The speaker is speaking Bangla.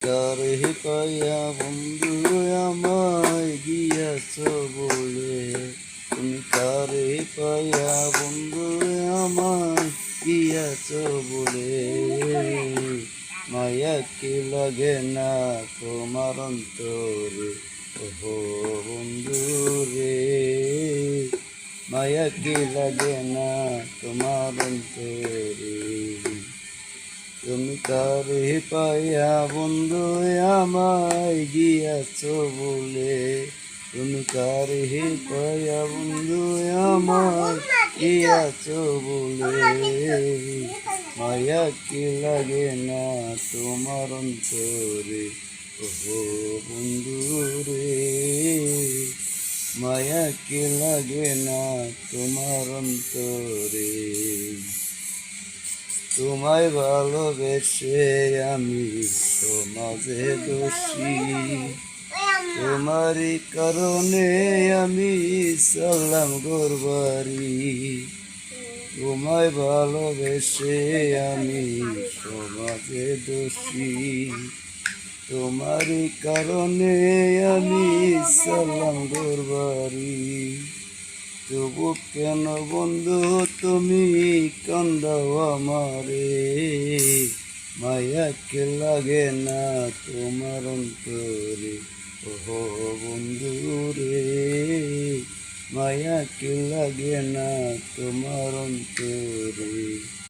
কারে পাইয়া বন্ধু আমায় গিয়াছ বলে, তুমি কারে পাইয়া বন্ধু আমায় গিয়াছ বলে। মায়া কি লাগে না তোমার অন্তরে, ওহো বন্ধু রে। মায়া কি লাগে না তোমার অন্তরে, তুমি কারে পাইয়া বন্ধু আমায় গিয়াছ বলে, তুমি কারে পাইয়া বন্ধু আমায় গিয়াছ বলে। মায়া কি লাগে না তোমার অন্তরে, ওহো বন্ধু রে। মায়া কি লাগে না তোমার অন্তরে। তোমায় ভালোবেসে আমি সমাজে দোষী, তোমারই কারণে আমি সালাম গোরবারি। তোমায় ভালোবেসে আমি সমাজে দোষী, তোমারই কারণে আমি সালাম গোরবারি। তবু কেন বন্ধু তুমি কান্দাও আমারে, মায়া কে লাগে না তোমার অন্তরে, ওহো বন্ধু রে। মায়া কে লাগে না তোমার অন্তরে।